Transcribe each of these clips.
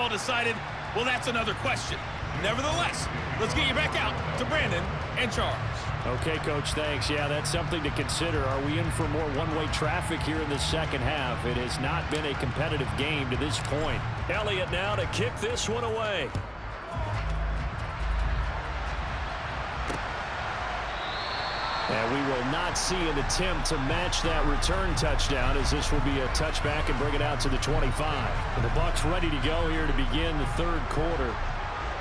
all decided? Well, that's another question. Nevertheless, let's get you back out to Brandon and Charles. Okay, Coach, thanks. Yeah, that's something to consider. Are we in for more one-way traffic here in the second half? It has not been a competitive game to this point. Elliott now to kick this one away. And we will not see an attempt to match that return touchdown, as this will be a touchback and bring it out to the 25. And the Bucs ready to go here to begin the third quarter.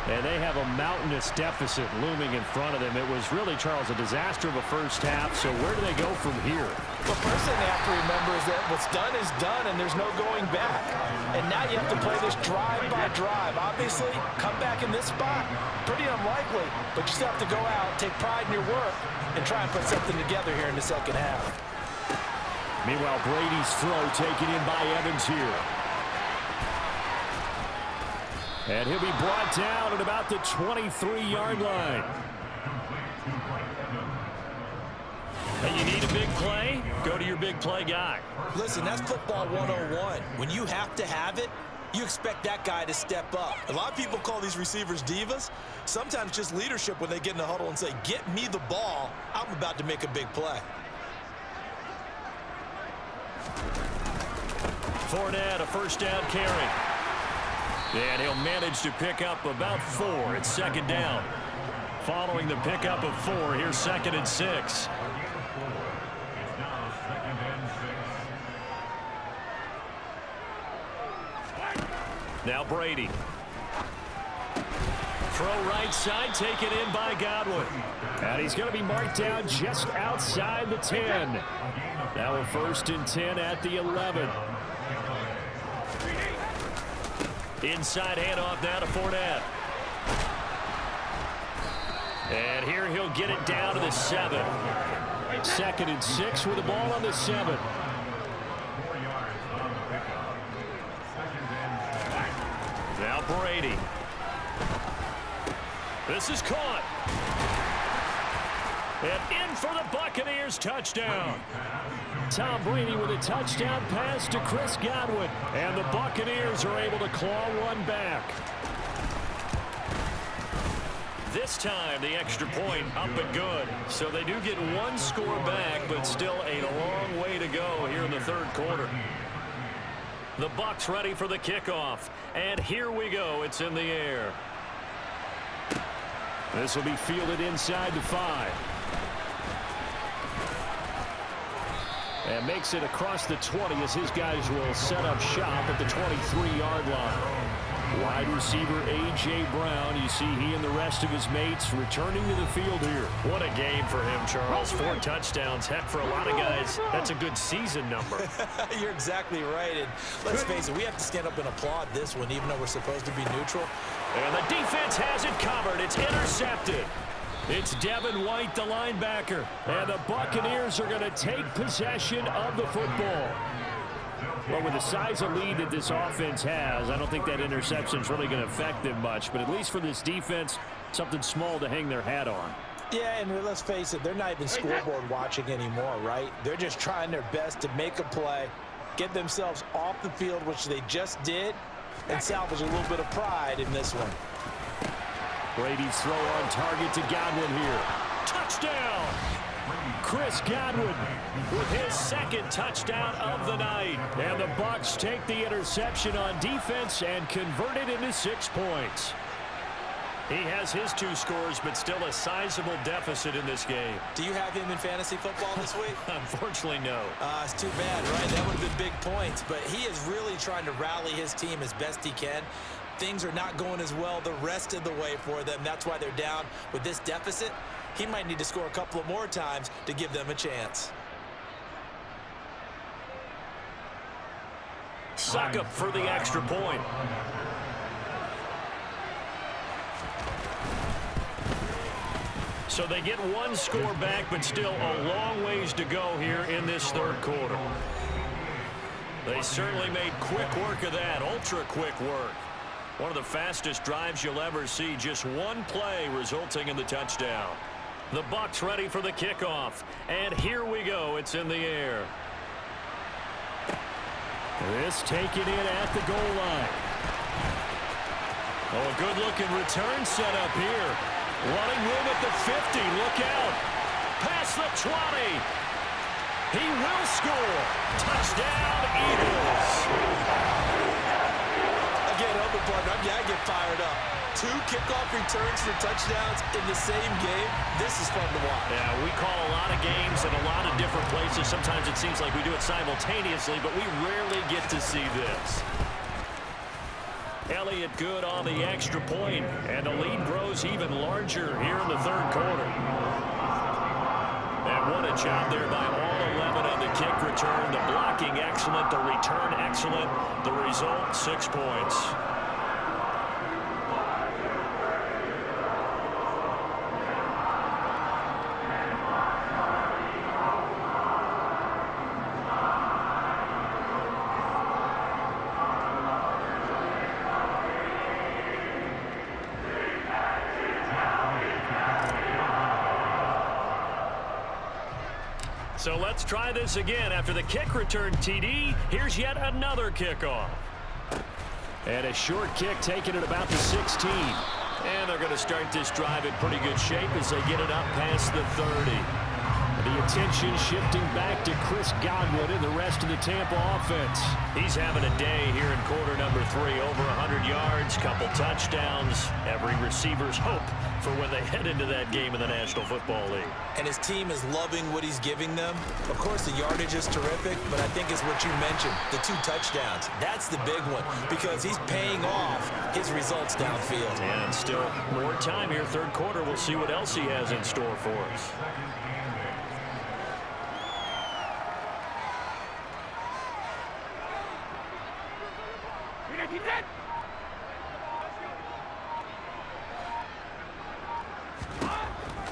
And they have a mountainous deficit looming in front of them. It was really, Charles, a disaster of a first half. So where do they go from here? The first thing they have to remember is that what's done is done, and there's no going back. And now you have to play this drive by drive. Obviously, come back in this spot, pretty unlikely. But you still have to go out, take pride in your work, and try and put something together here in the second half. Meanwhile, Brady's throw taken in by Evans here. And he'll be brought down at about the 23-yard line. And you need a big play? Go to your big play guy. Listen, that's football 101. When you have to have it, you expect that guy to step up. A lot of people call these receivers divas. Sometimes just leadership when they get in the huddle and say, get me the ball. I'm about to make a big play. Fournette, a first down carry. And he'll manage to pick up about 4. It's second down. Following the pickup of 4, here's 2nd and 6. Now Brady. Throw right side, taken in by Godwin. And he's going to be marked down just outside the 10. Now a 1st and 10 at the 11. Inside handoff now to Fournette. And here he'll get it down to the 7. 2nd and 6 with the ball on the 7. Now Brady. This is caught. And in for the Buccaneers touchdown. Tom Brady with a touchdown pass to Chris Godwin. And the Buccaneers are able to claw one back. This time the extra point up and good. So they do get one score back, but still a long way to go here in the third quarter. The Bucs ready for the kickoff. And here we go. It's in the air. This will be fielded inside the 5. And makes it across the 20 as his guys will set up shop at the 23-yard line. Wide receiver A.J. Brown. You see he and the rest of his mates returning to the field here. What a game for him, Charles. 4 touchdowns. Heck, for a lot of guys, that's a good season number. You're exactly right. And let's face it, we have to stand up and applaud this one, even though we're supposed to be neutral. And the defense has it covered. It's intercepted. It's Devin White, the linebacker. And the Buccaneers are going to take possession of the football. Well, with the size of lead that this offense has, I don't think that interception is really going to affect them much. But at least for this defense, something small to hang their hat on. Yeah, and let's face it, they're not even scoreboard watching anymore, right? They're just trying their best to make a play, get themselves off the field, which they just did, and salvage a little bit of pride in this one. Brady's throw on target to Godwin here. Touchdown! Chris Godwin with his 2nd touchdown of the night. And the Bucs take the interception on defense and convert it into 6 points. He has his 2 scores, but still a sizable deficit in this game. Do you have him in fantasy football this week? Unfortunately, no. It's too bad, right? That would have been big points. But he is really trying to rally his team as best he can. Things are not going as well the rest of the way for them. That's why they're down with this deficit. He might need to score a couple of more times to give them a chance. Suck up for the extra point. So they get 1 score back, but still a long ways to go here in this third quarter. They certainly made quick work of that, ultra quick work. One of the fastest drives you'll ever see, just 1 play resulting in the touchdown. The Bucs ready for the kickoff. And here we go. It's in the air. This taken in at the goal line. Oh, a good-looking return set up here. Running room at the 50. Look out. Past the 20. He will score. Touchdown, Eagles. Again, help it, partner. I get fired up. 2 kickoff returns for touchdowns in the same game. This is fun to watch. Yeah, we call a lot of games in a lot of different places. Sometimes it seems like we do it simultaneously, but we rarely get to see this. Elliott good on the extra point, and the lead grows even larger here in the third quarter. And what a job there by all 11 on the kick return. The blocking excellent, the return excellent. The result, 6 points. So let's try this again. After the kick return TD, here's yet another kickoff. And a short kick taken at about the 16. And they're going to start this drive in pretty good shape as they get it up past the 30. The attention shifting back to Chris Godwin and the rest of the Tampa offense. He's having a day here in quarter number 3. Over 100 yards, couple touchdowns. Every receiver's hope for when they head into that game in the National Football League. And his team is loving what he's giving them. Of course, the yardage is terrific, but I think it's what you mentioned, the 2 touchdowns. That's the big one because he's paying off his results downfield. And still more time here, third quarter. We'll see what else he has in store for us.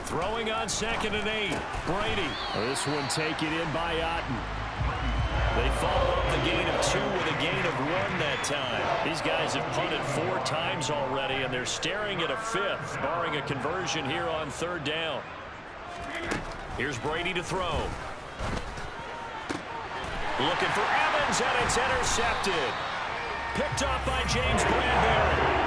Throwing on 2nd and 8. Brady. This one taken in by Otten. They follow up the gain of 2 with a gain of 1 that time. These guys have punted 4 times already, and they're staring at a 5th, barring a conversion here on 3rd down. Here's Brady to throw. Looking for Evans, and it's intercepted. Picked off by James Bradbury.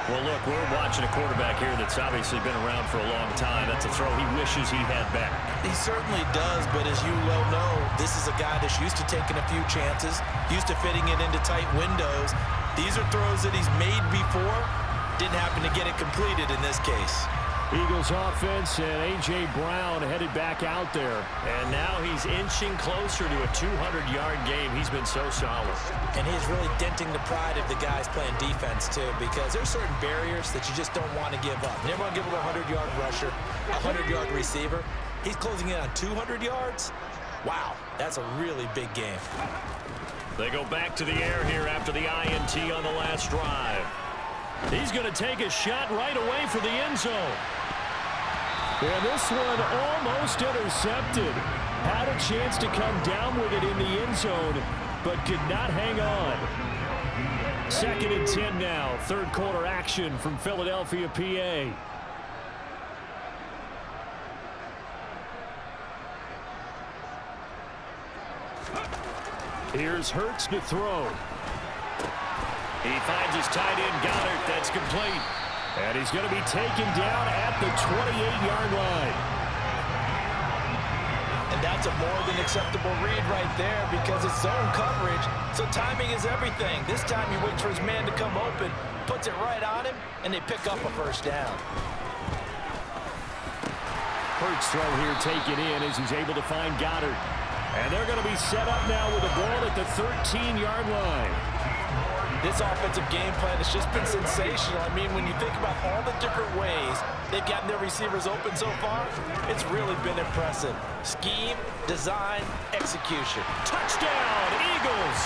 Well, look, we're watching a quarterback here that's obviously been around for a long time. That's a throw he wishes he had back. He certainly does, but as you well know, this is a guy that's used to taking a few chances, used to fitting it into tight windows. These are throws that he's made before. Didn't happen to get it completed in this case. Eagles offense and A.J. Brown headed back out there. And now he's inching closer to a 200-yard game. He's been so solid. And he's really denting the pride of the guys playing defense, too, because there's certain barriers that you just don't want to give up. Never want to give up a 100-yard rusher, a 100-yard receiver. He's closing in on 200 yards. Wow, that's a really big game. They go back to the air here after the INT on the last drive. He's going to take a shot right away for the end zone. And this one almost intercepted. Had a chance to come down with it in the end zone, but could not hang on. 2nd and 10 now. Third quarter action from Philadelphia, PA. Here's Hurts to throw. He finds his tight end, Goddard. That's complete. And he's going to be taken down at the 28-yard line. And that's a more than acceptable read right there because it's zone coverage, so timing is everything. This time he waits for his man to come open, puts it right on him, and they pick up a first down. Hurts throw here taken in as he's able to find Goddard. And they're going to be set up now with the ball at the 13-yard line. This offensive game plan has just been sensational. I mean, when you think about all the different ways they've gotten their receivers open so far, it's really been impressive. Scheme, design, execution. Touchdown, Eagles!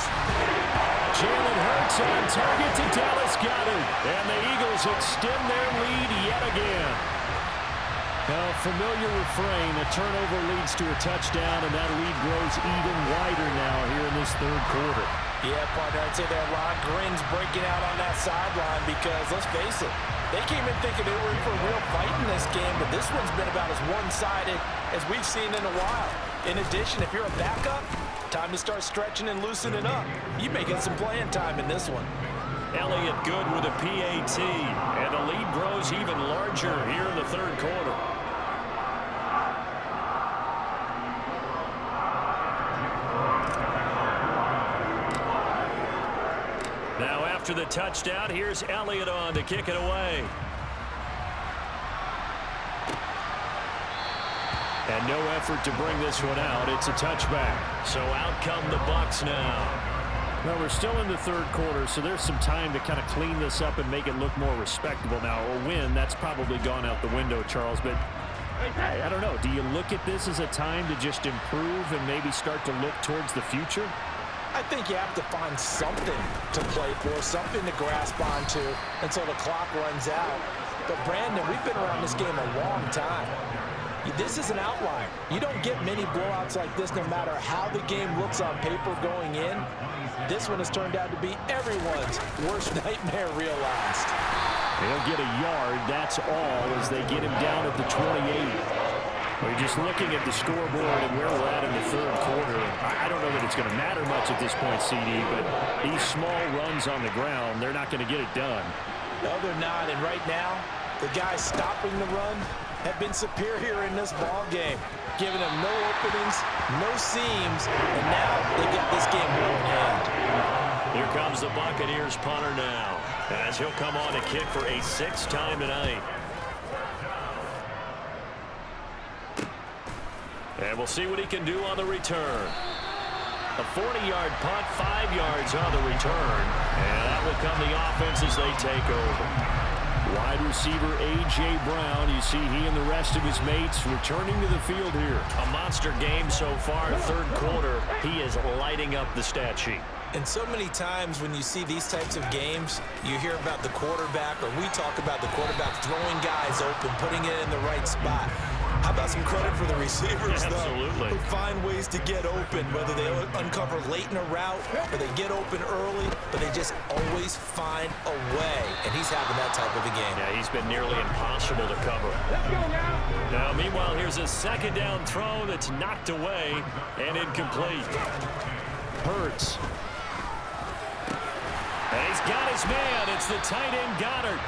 Jalen Hurts on target to Dallas Goedert. And the Eagles extend their lead yet again. Now, familiar refrain, a turnover leads to a touchdown, and that lead grows even wider now here in this third quarter. Yeah, partner, I'd say there are a lot of grins breaking out on that sideline because, let's face it, they came in thinking they were in for a real fight in this game, but this one's been about as one-sided as we've seen in a while. In addition, if you're a backup, Time to start stretching and loosening up. You may get some playing time in this one. Elliott good with a PAT, and the lead grows even larger here in the third quarter. Now after the touchdown, here's Elliott on to kick it away. And no effort to bring this one out. It's a touchback. So out come the Bucs now. Well, we're still in the third quarter, so there's some time to kind of clean this up and make it look more respectable. Now, a win, that's probably gone out the window, Charles, but I don't know. Do you look at this as a time to just improve and maybe start to look towards the future? I think you have to find something to play for, something to grasp onto until the clock runs out. But, Brandon, we've been around this game a long time. This is an outlier. You don't get many blowouts like this no matter how the game looks on paper going in. This one has turned out to be everyone's worst nightmare realized. They'll get a yard, that's all, as they get him down at the 28. We're just looking at the scoreboard and where we're at in the third quarter. I don't know that it's going to matter much at this point, CD, but these small runs on the ground, they're not going to get it done. No, they're not. And right now, the guys stopping the run have been superior in this ball game, giving them no openings, no seams, and now they got this game well in hand. Here comes the Buccaneers punter now, as he'll come on to kick for a sixth time tonight. And we'll see what he can do on the return. A 40-yard punt, 5 yards on the return, and that will come the offense as they take over. Wide receiver A.J. Brown, you see he and the rest of his mates returning to the field here. A monster game so far, third quarter. He is lighting up the stat sheet. And so many times when you see these types of games, you hear about the quarterback, or we talk about the quarterback throwing guys open, putting it in the right spot. How about some credit for the receivers, Absolutely. though, who find ways to get open, whether they uncover late in a route or they get open early, but they just always find a way. And he's having that type of a game. Yeah, he's been nearly impossible to cover. Now, meanwhile, here's a second down throw that's knocked away and incomplete. Hurts. And he's got his man. It's the tight end Goddard.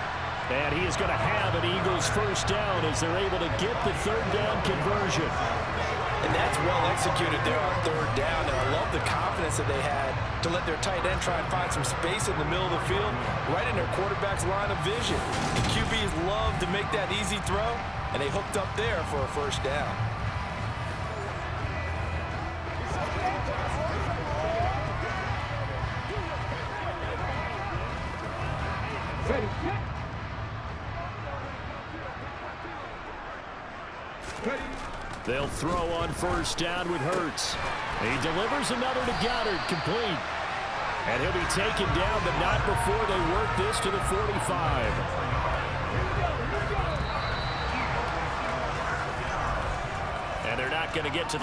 And he is going to have an Eagles first down as they're able to get the third down conversion. And that's well executed there on third down. And I love the confidence that they had to let their tight end try and find some space in the middle of the field, right in their quarterback's line of vision. The QBs love to make that easy throw, and they hooked up there for a first down. They'll throw on first down with Hurts. He delivers another to Goddard, complete. And he'll be taken down, but not before they work this to the 45. And they're not going to get to the